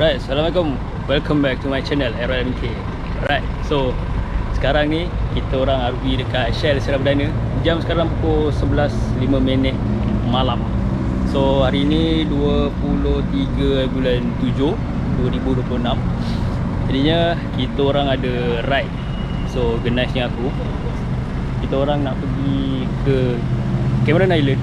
Alright, Assalamualaikum. Welcome back to my channel RLMK. Alright, so sekarang ni kita orang RV dekat Shell Sierra Perdana. Jam sekarang pukul 11.05 malam. So hari ni 23 bulan 7 2026. Jadinya kita orang ada ride. So genasnya aku, kita orang nak pergi ke Cameron Island.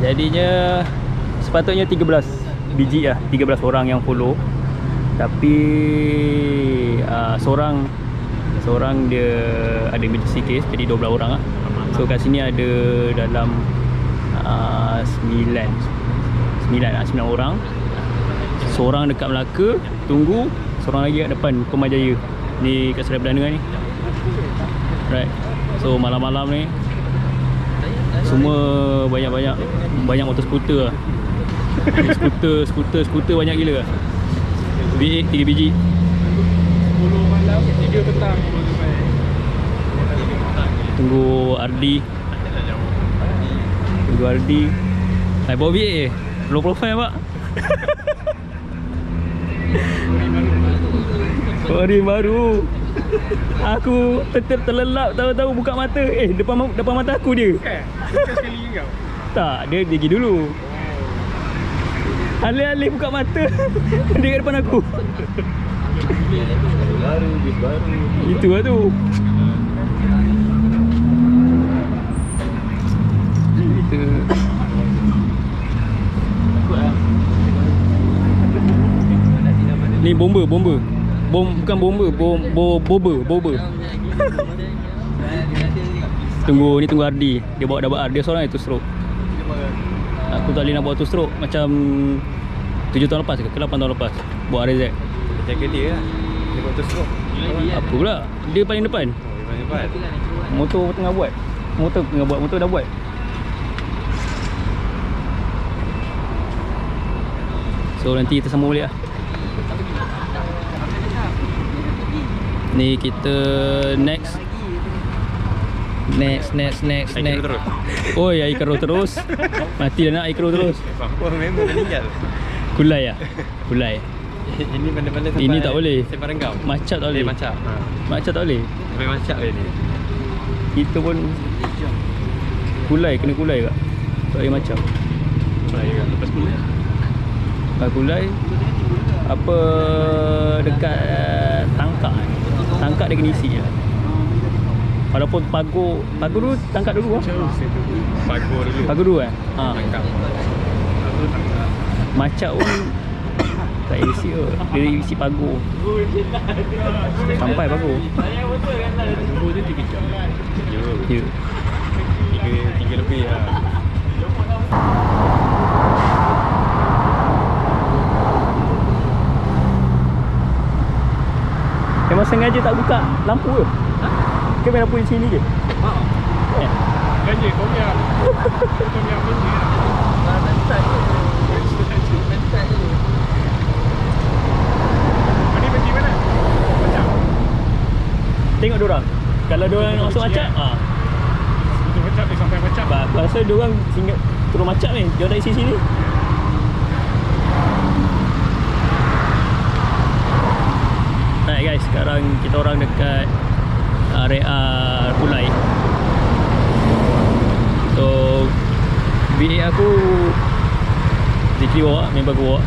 Jadinya sepatutnya 13 biji lah, 13 orang yang follow. Tapi seorang dia ada emergency case, jadi 12 orang lah. So kat sini ada dalam 9 orang. Seorang dekat Melaka tunggu, seorang lagi kat depan Pemajaya ni kat Sierra Perdana ni. Right. So malam-malam ni semua banyak motor skuter lah. skuter banyak gila lah. BA 3 biji. 10 malam, 3 petang. Tunggu RD. Naik bawa BA low profile pak. Sorry baru. Aku tetap terlelap, tahu-tahu buka mata. Depan mata aku dia. Sekali kau. Tak, dia pergi dulu. Alih-alih buka mata dia kat depan aku. Bis baru. Itu lah tu. Ni bomber. Bukan bomber. Tunggu RD. Dia bawa double R. Dia seorang itu stroke. Aku tak boleh nak bawa tu stroke. Macam 7 tahun lepas ke 8 tahun lepas bawa RZ. Jaga dia lah. Dia buat tu stroke. Apa pula? Dia paling depan. Dia paling depan. Motor tengah buat. Motor dah buat. So nanti kita sambung balik lah. Ni kita next. Terus. Oh ya, air keruh terus. Mati dah nak air keruh terus. Apa member meninggal. Kulai lah. Kulai. Ini benda-benda sampai Ini tak boleh. Separan kau. Macap tak boleh. Macap. Macap tak boleh. Sampai macap ni. Kita pun kena kulai kak. Tak boleh macam. Baik kan lepas kuliah. Kulai apa dekat tangkak dia kena isi je. Walaupun pagur dulu, tangkap dulu lah. Pagur dulu eh? Ha. Tangkap. Macam pun tak isi ke. Dia isi pagur. Sampai pagur. Tunggu dia 3 jam. Ya. 3 lebih lah. Memang sengaja tak buka lampu ke? Ke main lampu di sini je? Ganja kau punya. Mentat je. Ni pergi mana? Macam. Tengok diorang. Kalau diorang masuk macam, Betul macam dia sampai macam. rasa diorang singgah turun macam ni. Diorang isi sini. Alright guys, sekarang kita orang dekat area Kulai. So BA aku Zikri bawa, member aku bawa.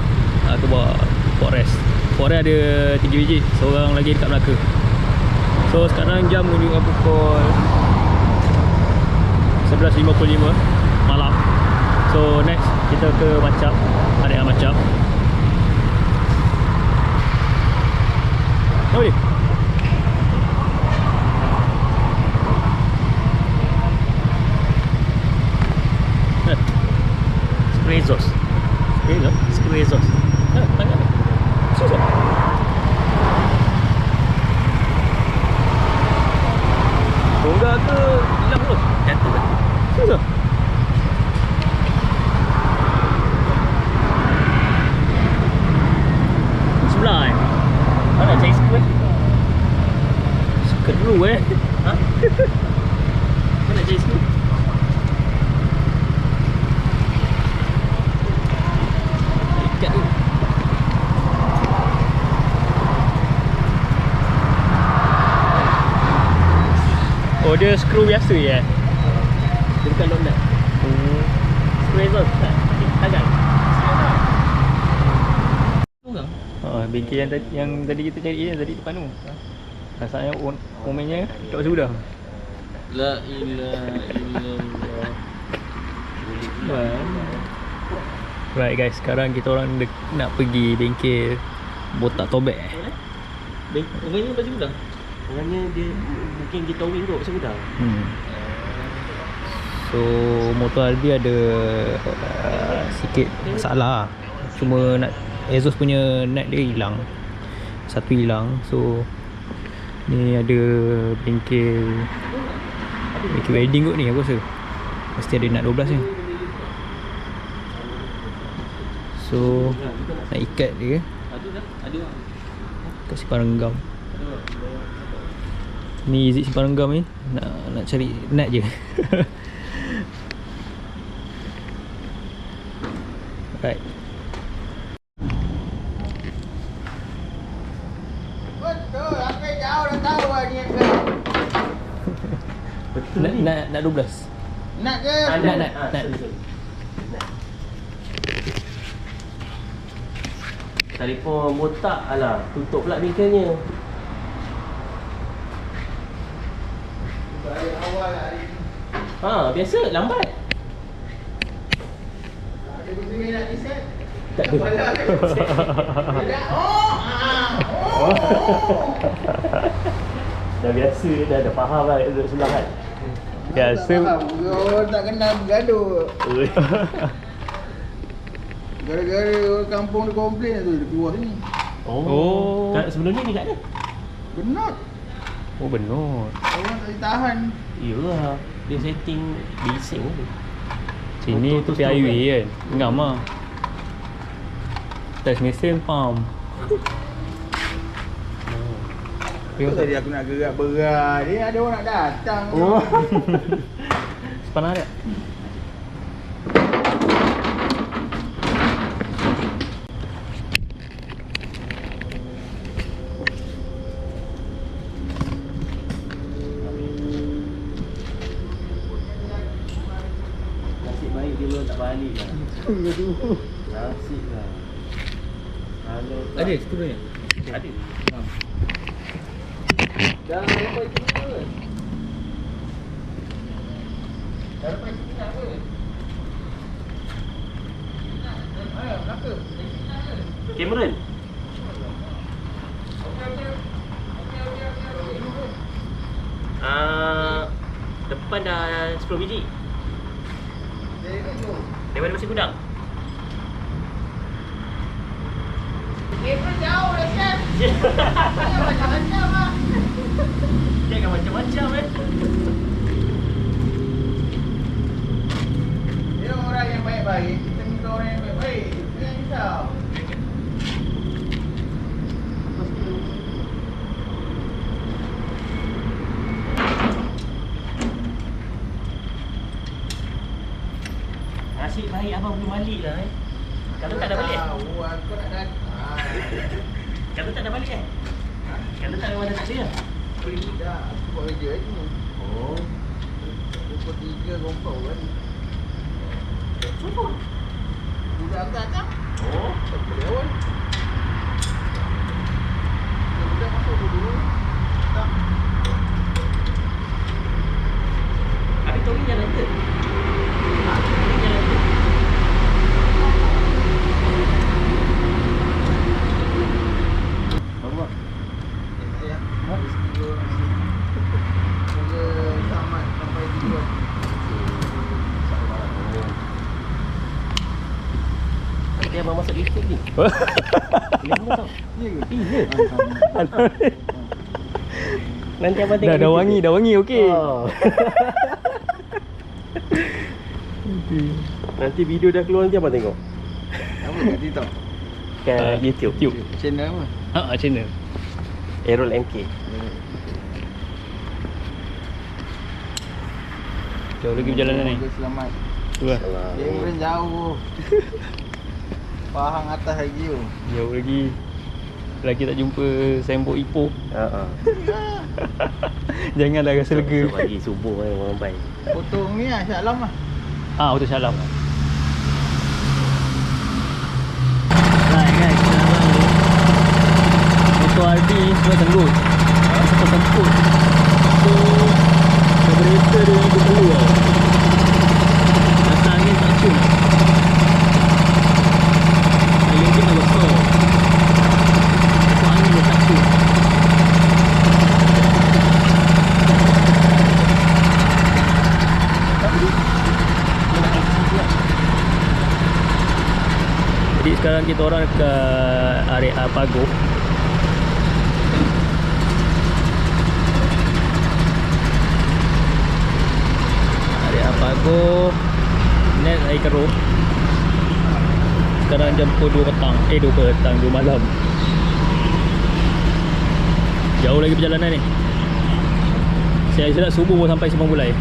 Aku bawa Forest ada 3 biji. Seorang lagi dekat Melaka. So sekarang jam menunjukkan pukul 11.55 malam. So next kita ke Macap, area Macap. Boleh. Spray exhaust. Tangan. Susah. Ha? Mana nak cari skru? Ikat tu. Oh, dia skru biasa je? Dia bukan lock nut. Skru exhaust tak? Tagal. Bengkel yang tadi kita cari tadi depan tu. Rasanya momennya tak sudah. La ilaha illallah. Right guys, sekarang kita orang nak pergi bengkel botak tobek. Orangnya pasal gudang. Orangnya dia mungkin dia towing kot pasal gudang. So motor Albi ada sikit masalah. Cuma nak exhaust punya nut dia hilang. Satu hilang. So ni ada bengkel wedding kot ni aku rasa. Mesti ada nut 12 ni. So nak ikat dia kat simpan renggam. Ni Izik simpan renggam ni nak cari nut je. Right. Betul, sampai jauh dah tahu lah ni yang ke. Betul Nak ni. nak 12. Nak ke? Nak. Telefon botak, alah, tutup pula bengkelnya. Hari awal lah hari ni. Biasa, lambat. Ada benda nak reset. Tak ada. Ada. Oh. Dah biasa, dah faham lah duduk sebelah kan. Biasa. Oh, tak kenal bergaduh. Gara-gara orang kampung dia komplain tu, dia keluar sini. Oh. Sebelum ni kat mana? Benot. Oh benar. Orang tak ditahan. Yalah, dia setting bising tu. Sini Motor tu tu highway stop kan. Ngam ah. Touch mesin pam. Tu tadi aku nak gerak berat. Dia ada orang nak datang. Oh. Sepanah dia. Nasib baik dia belum tak balik lah. Nasib lah. Kalau tak- Ada skru ni. Ada. Dah sampai tu ke? Dah lepas sini nak ke? Ayo, belakang. Cameron. Depan dah 10 biji. Dari ni tu. Daripada mesin gudang. Kabel jauh dah siap. Dia macam-macam lah. Jangan macam-macam Dia orang yang baik-baik. Kita minta orang yang baik-baik. Jangan risau. Nasib baik abang belum balik lah Kalau tak dah balik Tahu aku nak datang. Kalau tak dah balik Kalau tak memang dah tak ada lah Tidak, aku buat kerja lagi. Oh Pukul 3 kompau kan. Suruh Tidak aku datang. Oh Tak boleh awal. Kita masuk dulu. Tak. Habis towing jalan ke? Towing jalan ke? Bawa Ya. Semoga selamat sampai tujuan. Nanti abang masak lipstick ni Boleh abang masak? Ya ke? Iya Nanti abang tengok Dah wangi okey. Oh. Nanti video dah keluar nanti abang tengok Apa kat TikTok? Kat YouTube YouTube. Channel apa? Channel. Errol MK Jauh lagi perjalanan ni. Semoga selamat. Tu lah. Cameron jauh. Pahang atas lagi tu. Jauh lagi. Lagi tak jumpa sembok Ipoh. Janganlah rasa lega. Pagi subuh orang baik. Potong ni lah, Shah Alam lah. Betul Shah Alam. Right guys, sekarang ni motor RD semua tenggut. Semua tenggut. So kereta dia ni perlu tau. Rasa angin tak cun. Angin dia tak besar. So angin dia tak cun. Jadi sekarang kita orang dekat area Pagoh. Area Pagoh. Net air keruh. Sekarang jam pukul 2 petang. 2 petang, 2 malam. Jauh lagi perjalanan ni. Saya silap subuh baru sampai Simpang Bulai.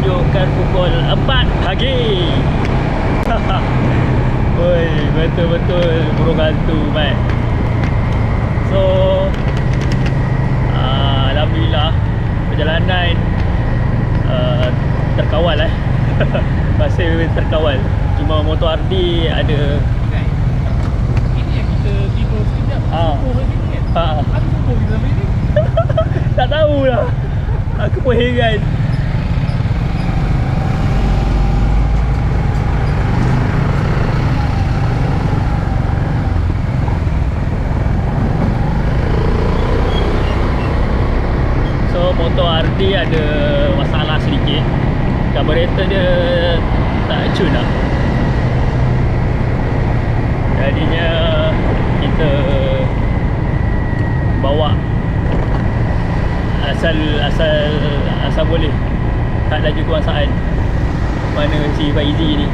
menunjukkan pukul 4 pagi. Woi, betul-betul burung hantu, man. So alhamdulillah perjalanan terkawal masih terkawal. Cuma motor RD ada ini yang kita tidur sekejap. Subuh lagi ni kan? Aku subuh kita sampai ni. tak tahulah. Aku pun heran. So motor RD ada masalah sedikit. Carburetor dia tak cun lah. Jadinya kita bawa asal boleh kat laju kebangsaan. Mana si Faizi ni.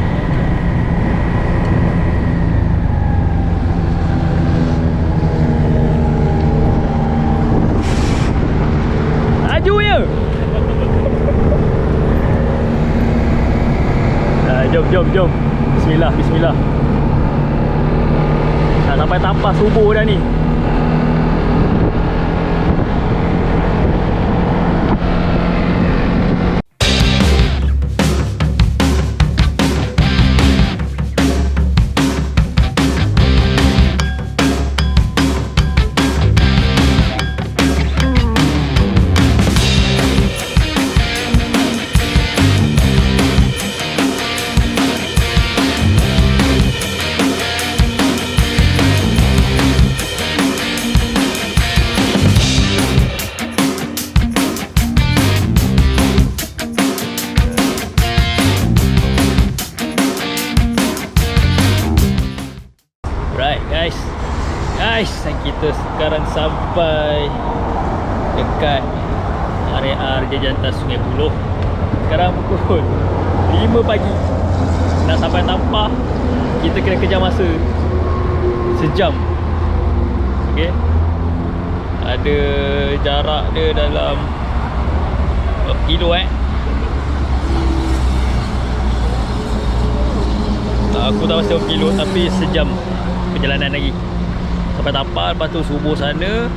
Laju je. Jom. Bismillah. Dah sampai tapas subuh dah ni. kita sekarang sampai dekat area Raja Jantan Sungai Buloh. Sekarang pukul 5 pagi. Nak sampai Tampah, kita kena kejar masa sejam. Okay, ada jarak dia dalam kilo aku tak pasti kilo, tapi sejam perjalanan lagi sampai Tampar. Lepas tu subuh sana,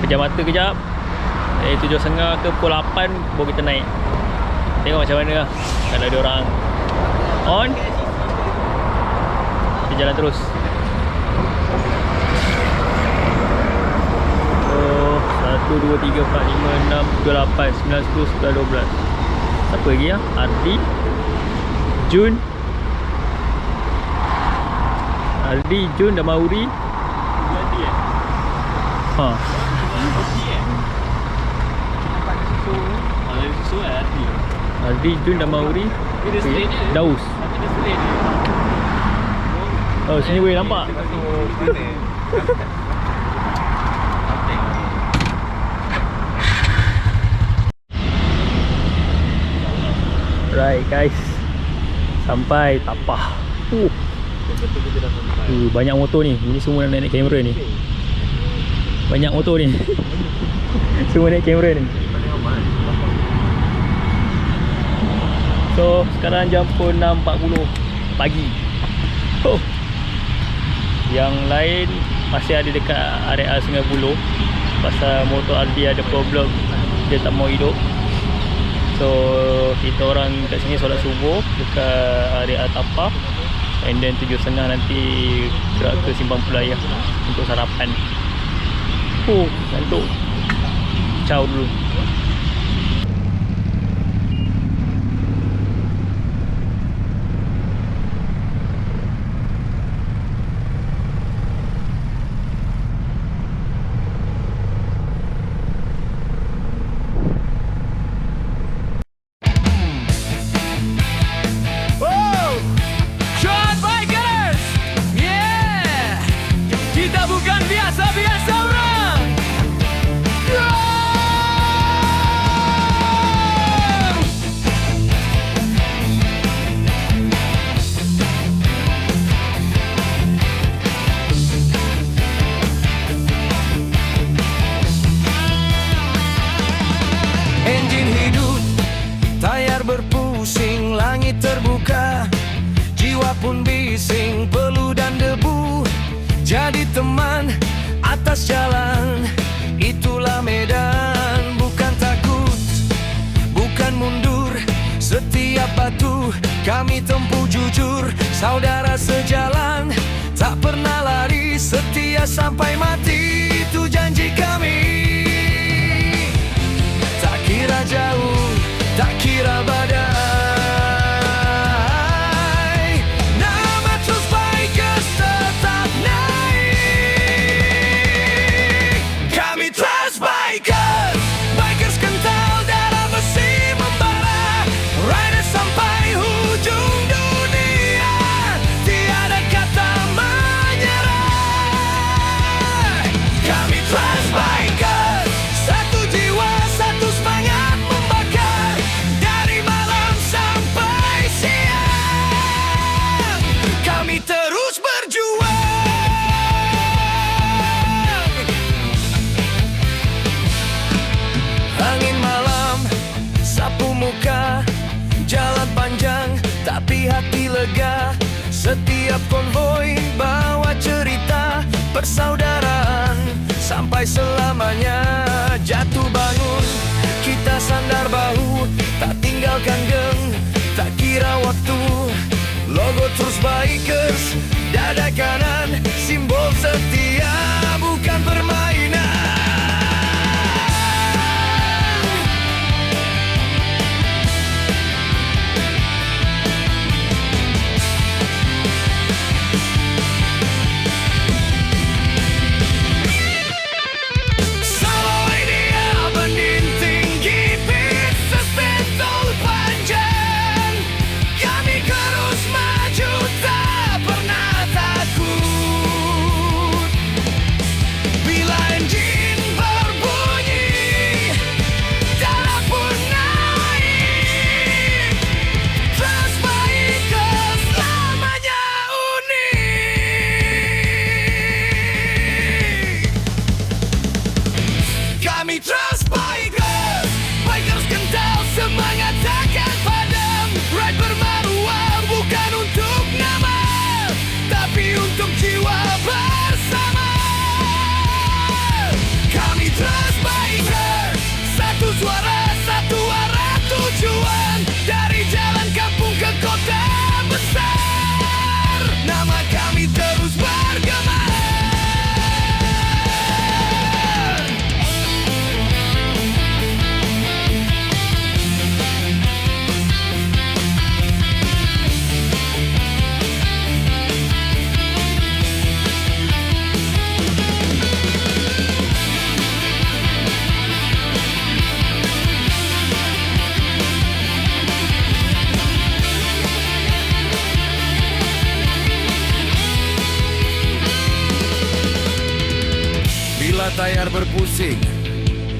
pejam mata kejap, 7.30 ke pukul 8 baru kita naik. Tengok macam mana lah. Kalau ada orang on, kita jalan terus. So 1, 2, 3, 4, 5, 6, 7, 8, 9, 10, 11, 12. Siapa lagi lah? Ardi, Jun, dan Mauri. Ha. Ardi, Jun dan Mauri. Okay. Daus. Oh, sini boleh nampak. Right guys, sampai Tampah. Banyak motor ni. Ini semua nak naik kamera ni. Banyak motor ni. Semua naik kamera ni. So sekarang jam pukul 6.40 pagi. Yang lain masih ada dekat area Sungai Buloh. Pasal motor Aldi ada problem, dia tak mau hidup. So kita orang kat sini solat subuh dekat area Tampah. And then 7.30 nanti gerak ke Simpang Pelayah untuk sarapan. Ngantuk. Ciao dulu. Berpusing, langit terbuka, jiwa pun bising, peluh dan debu. Jadi teman atas jalan, itulah medan. Bukan takut, bukan mundur, setiap batu kami tempuh jujur. Saudara sejalan, tak pernah lari, setia sampai mati, itu janji kami. Tak kira jauh, tak kira badai, nama Trust Bikers tetap naik. Kami Trust Bikers, bikers kental darah besi membara, riders sampai hujung dunia, tiada kata menyerah. Kami Trust Bikers, satu jiwa, satu semangat membakar, dari malam sampai siang, kami terus berjuang. Angin malam sapu muka, jalan panjang tapi hati lega. Setiap konvoi bawa cerita persaudaraan, sampai selamanya. Jatuh bangun, kita sandar bahu, tak tinggalkan geng, tak kira waktu. Logo Trust Bikers, dada kanan, simbol setia, bukan permainan. Kami terus maju, tak pernah takut. layar berpusing,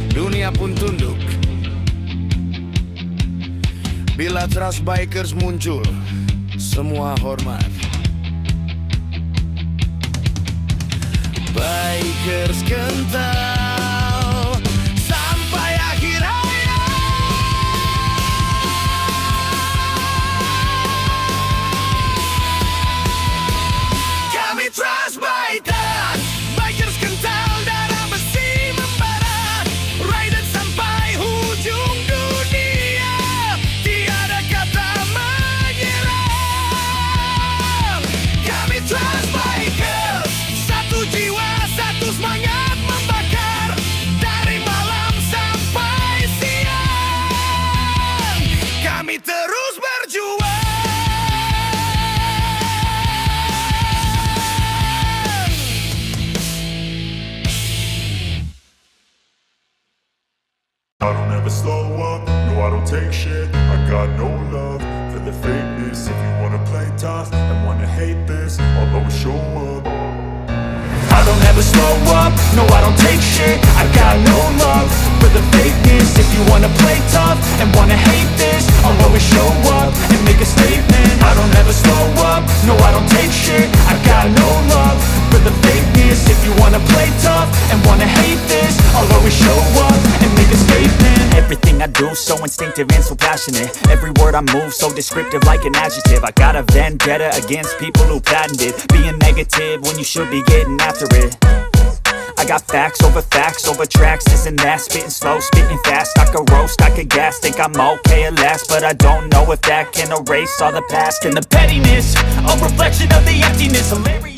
dunia pun tunduk. Bila Trust Bikers muncul, semua hormat. Bikers kental sampai akhir hayat. Kami Trust Bikers, Bikers kental darah besi membara. Riders sampai hujung dunia, tiada kata menyerah. Kami Trust Bikers, satu jiwa, satu semangat membakar. Dari malam sampai siang, kami terus berjuang. I don't ever slow up, no I don't take shit. I got no love for the fakeness. If you wanna play tough and wanna hate this, I'll always show up. I don't ever slow up, no I don't take shit. I got no love for the fakeness. If you wanna play tough and wanna hate this, I'll always show up and make a statement. I don't ever slow up, no I don't take shit. I got no love for the fakeness. If you wanna play tough and wanna hate this, I'll always show up and make a statement. Everything I do so instinctive and so passionate. Every word I move so descriptive like an adjective. I got a vendetta against people who patented being negative when you should be getting after it. I got facts over tracks, this and that. Spitting slow, spitting fast. I could roast, I could gas. Think I'm okay at last, but I don't know if that can erase all the past. And the pettiness, a reflection of the emptiness. Hilarious.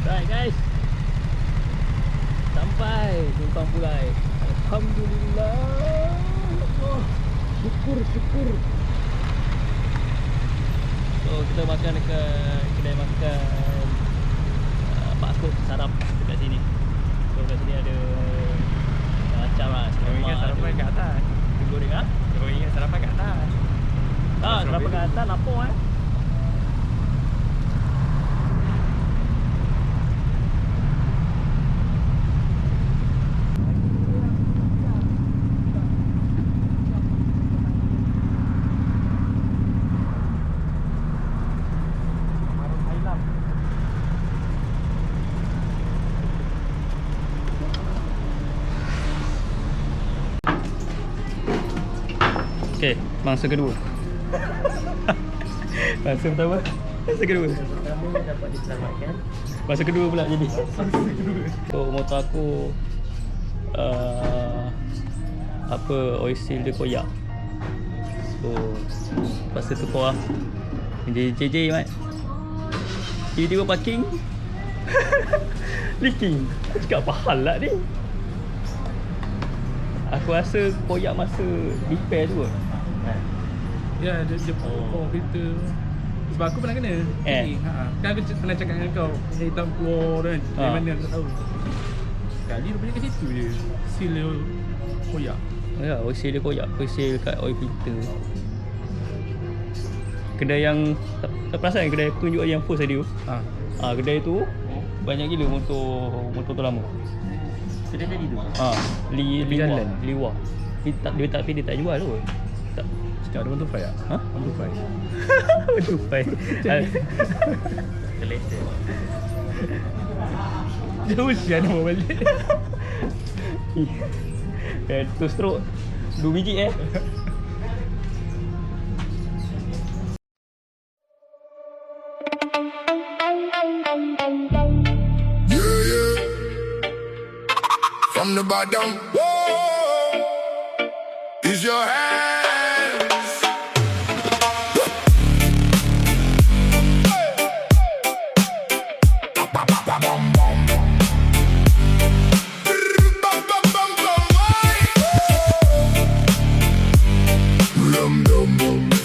Right guys, sampai Simpang Pulai. Alhamdulillah. Oh, syukur. So kita makan dekat kedai makan Pak Kut sarap dekat sini. So kat sini ada macam lah. Kau ingat sarapan kat atas. Goreng ah? Kau ingat sarapan kat atas. Sarapan kat atas lapor eh. Okay, mangsa kedua. Mangsa pertama, mangsa kedua. Pertama dapat diselamatkan. Mangsa kedua pula jadi. So motor aku oil seal dia koyak. So pasal tu kau JJ mat. Tiba-tiba parking leaking. Aku cakap apa hal lah ni. Aku rasa koyak masa repair tu kot. Ya, dia pokok kereta. Sebab aku pernah kena. Kan aku pernah cakap dengan kau, hitam keluar kan. Dari mana aku tak tahu. Sekali rupanya kat situ je. Seal dia koyak. Ya, oil seal dia koyak. Oil seal kat oil filter. Kedai yang tak perasan kedai aku tunjuk yang post tadi tu. Kedai tu banyak gila motor tu lama. Kedai tadi tu? Jalan Liwa. Dia tak jual tu. Tak. Cakap ada 125 tak? Ha? 125. 125. Kelesa. Jauh siap nak bawa balik. Tu stroke 2 biji From the bottom, whoa, is your hands.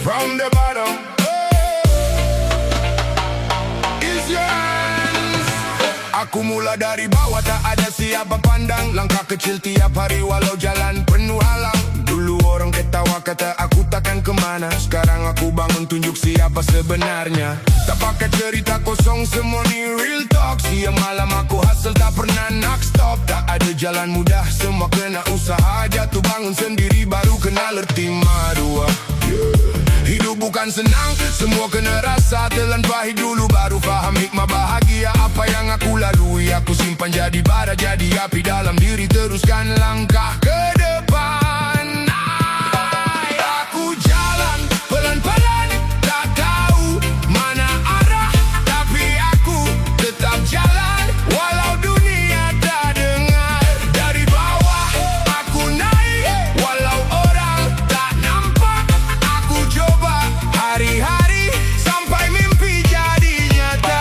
From the bottom is your hands. Aku mula dari bawah, tak ada siapa pandang. Langkah kecil tiap hari walau jalan penuh halang. Dulu orang ketawa kata aku takkan kemana. Sekarang aku bangun tunjuk siapa sebenarnya. Tak pakai cerita kosong, semua ni real talk. Siang malam aku hustle tak pernah nak stop. Tak ada jalan mudah, semua kena usaha. Jatuh bangun sendiri baru kenal erti madua. Hidup bukan senang, semua kena rasa. Telan pahit dulu baru faham hikmah bahagia. Apa yang aku lalui aku simpan jadi bara, jadi api dalam diri. Teruskan langkah ke depan. Aku jalan pelan-pelan, tak tahu mana arah, tapi aku tetap jalan walau dunia tak dengar. Dari bawah aku naik walau orang tak nampak. Aku coba hari-hari sampai mimpi jadi nyata.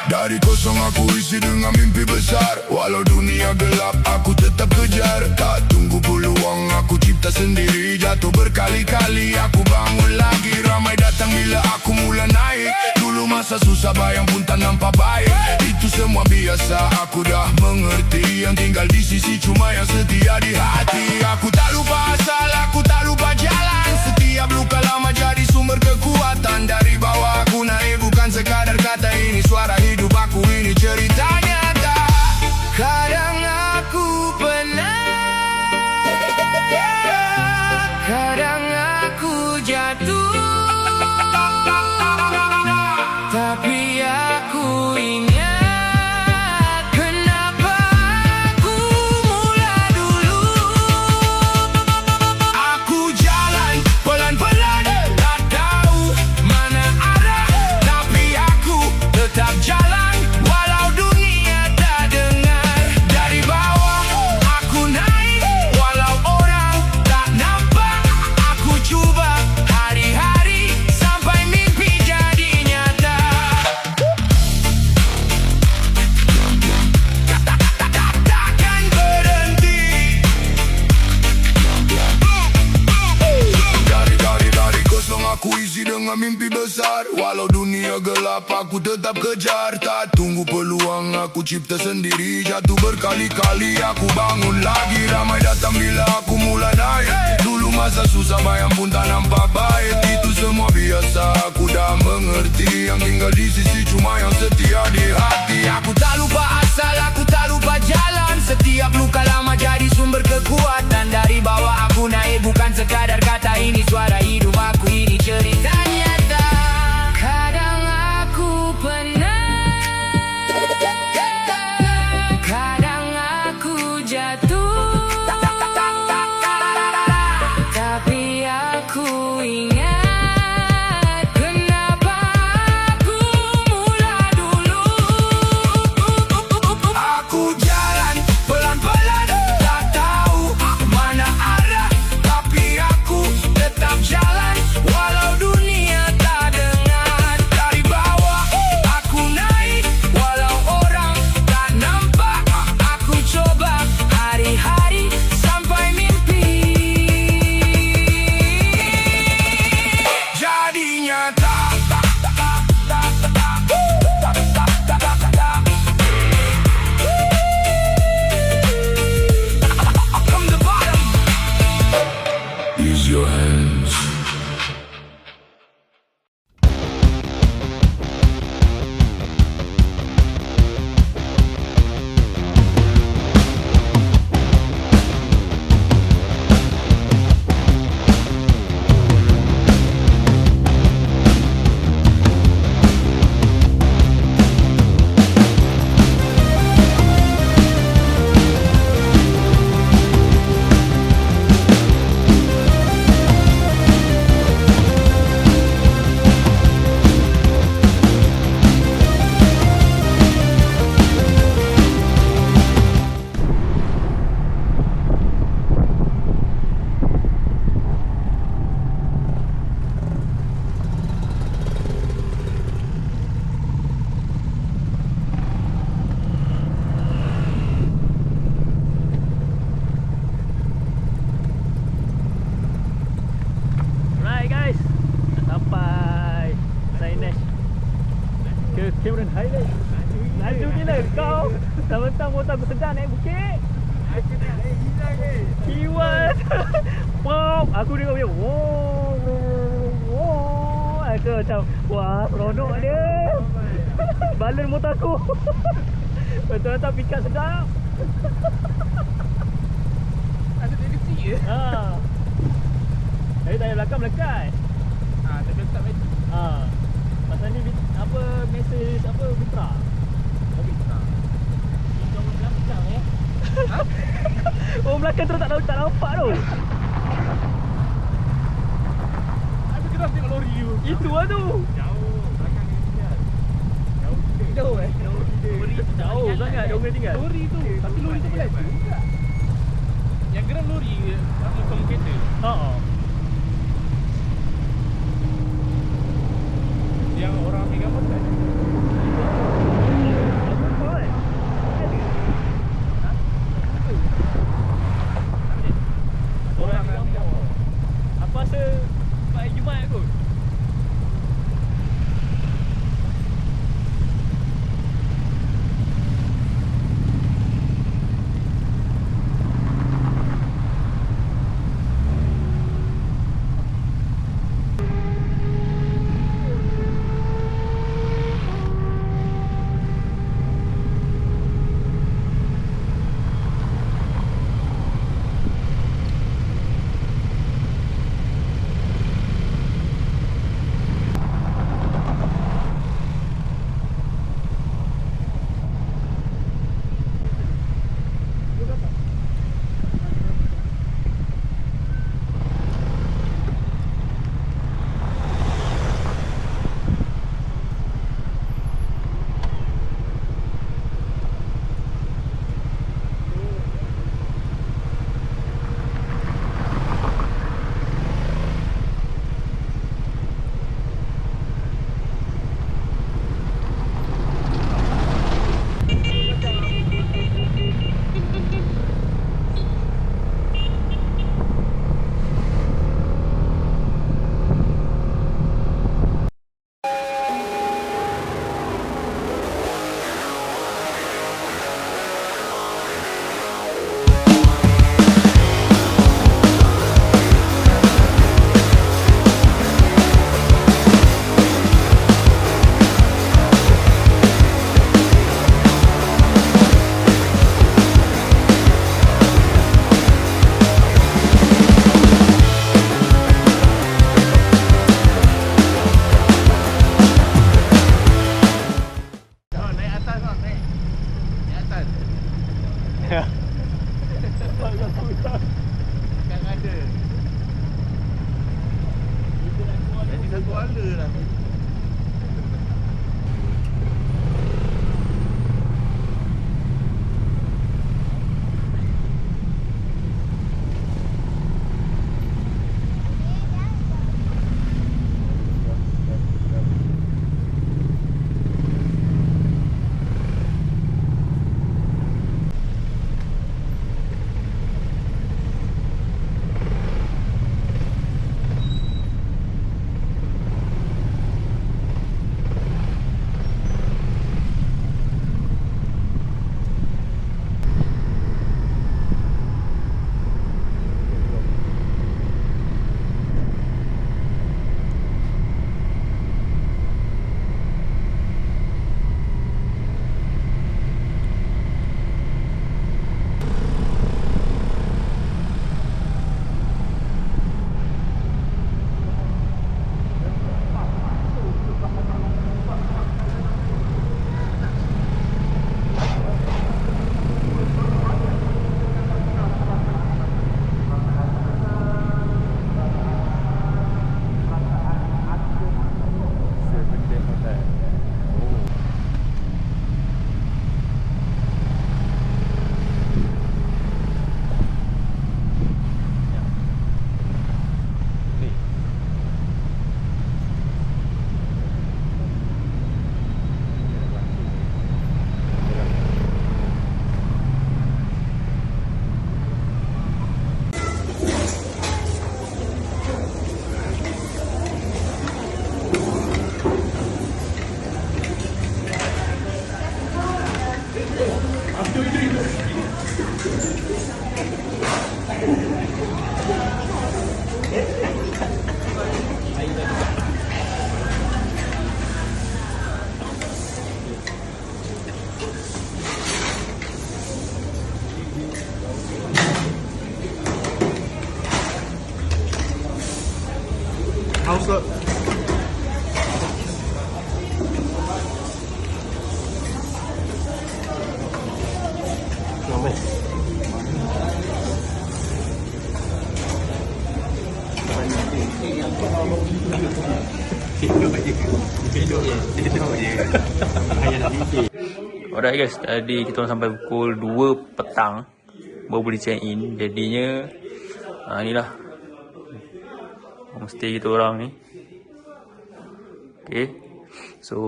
Dari kosong aku isi dengan mimpi besar. Walau dunia gelap aku tetap kejar. Tak tunggu peluang aku cipta sendiri. Jatuh berkali-kali aku bangun lagi. Ramai datang bila aku mula naik. Dulu masa susah bayang pun tak nampak baik. Itu semua biasa aku dah mengerti. Yang tinggal di sisi cuma yang setia di hati. Aku tak lupa asal, aku tak lupa jalan. Setiap luka lama jadi sumber kekuatan. Dari bawah aku naik bukan sekadar kata. Ini suara hidup aku, ini cerita nyata. Kadang aku penat, kadang aku jatuh, tapi aku ingat kenapa aku mula dulu. Aku jalan pelan-pelan, tak tahu mana arah, tapi aku tetap jalan walau dunia tak dengar. Dari bawah aku naik walau orang tak nampak. Aku cuba hari-hari sampai mimpi jadi nyata. Takkan berhenti. Dari kosong aku isi dengan mimpi besar. Walau dunia gelap aku tetap kejar. Tak tunggu peluang aku cipta sendiri. Jatuh berkali-kali aku bangun lagi. Ramai datang bila aku mula naik. Dulu masa susah bayang pun tak nampak baik. Itu semua biasa aku dah mengerti. Yang tinggal di sisi cuma yang setia di hati. Aku tak lupa asal, aku tak lupa jalan. Setiap luka lama jadi sumber kekuatan. Dari bawah aku naik bukan sekadar kata. Ini suara hidup aku, ini cerita nyata. Kadang aku penat, kadang aku jatuh, tapi aku ingat kenapa aku mula dulu. Aku jalan pelan-pelan, tak tahu mana arah, tapi aku tetap jalan Highlight. Laju gila kau. Mentang-mentang motor aku sedang naik bukit. Aku nak hilang ke? Kiwas. Pop. Aku dengar dia. Wow. Aku macam wah, seronok dia. Balon motor aku. Betul-betul pick-up sedap. Ada dia kecil je. Ha. Dari tayar belakang melekat. Tapi tak baik. Pasal ni apa mesej apa Vitra. Oh, bisa. Itu orang belakang ya. Ha? Orang belakang terus tak nampak tu. Aku kena tengok lori tu. Itu lah tu. Jauh, belakang ni tinggal. Jauh gila. Jauh gila. Jauh sangat jauh gila tinggal. Lori tu. Tapi lori tu boleh juga. Yang geram lori motor kereta. Ha. Yang orang ambil gambar tak? Orang ambil gambar. Apa rasa Pak Jumaat kot? maksud. Alright guys, tadi kita orang sampai pukul 2 petang baru boleh check in. Jadinya inilah homestay kita orang ni. Okay, so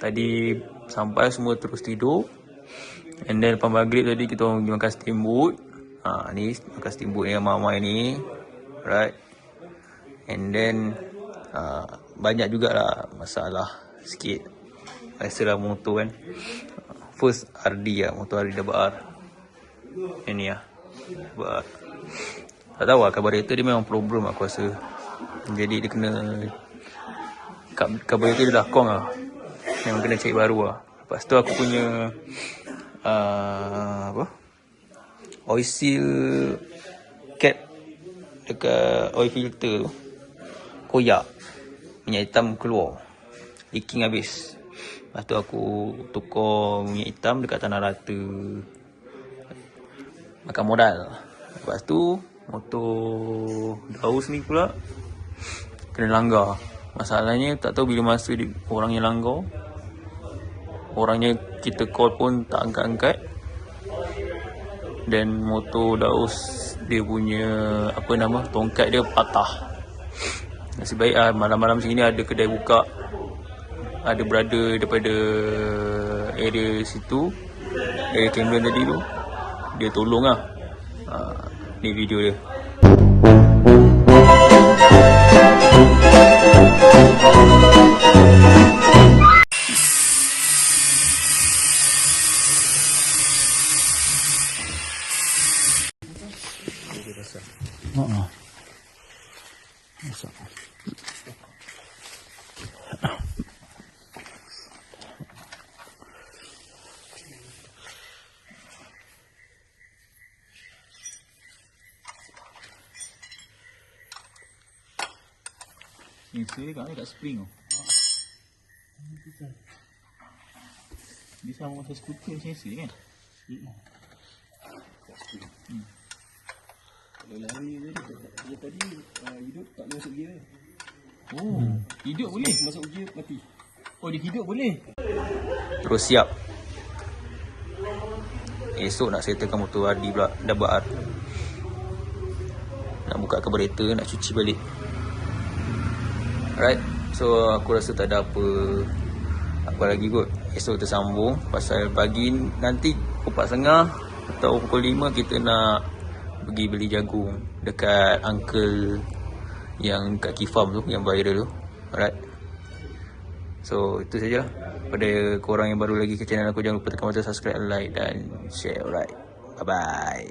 tadi sampai semua terus tidur. And then lepas maghrib tadi kita orang pergi makan steamboat. Ni makan steamboat dengan mamai ni. Right. And then banyak jugalah masalah sikit. Biasalah motor kan. First RD lah, motor RD double R. Ini lah double R. Tak tahu lah, carburetor dia memang problem aku rasa. Jadi dia kena carburetor dia dah kong lah. Memang kena cari baru lah. Lepas tu aku punya oil seal cap dekat oil filter tu koyak, minyak hitam keluar, leaking habis. Lepas tu aku tukar minyak hitam dekat tanah rata, makan modal. Lepas tu motor Daus ni pula kena langgar. Masalahnya tak tahu bila masa orangnya langgar, orangnya kita call pun tak angkat-angkat. Dan motor Daus dia punya tongkat dia patah. Nasib baik malam-malam macam ni ada kedai buka, ada brother daripada area situ, area Cameron tadi tu, dia tolong lah. Ni video dia. Sensor dekat spring tu. Dia sama macam skuter sensor kan? Kalau lari tadi hidup tak boleh masuk gear. Oh, hidup boleh masuk gear mati. Oh, dia hidup boleh. Terus siap. Esok nak settlekan motor RD pula, double R. Nak buka carburetor, nak cuci balik. Alright, so aku rasa tak ada apa lagi kot. Esok kita sambung. Pasal pagi nanti pukul 4.30 atau pukul 5 kita nak pergi beli jagung dekat uncle yang kat Kifam tu, yang viral tu. Alright, so itu sajalah. Pada korang yang baru lagi ke channel aku, jangan lupa tekan butang subscribe, like dan share. Alright, bye bye.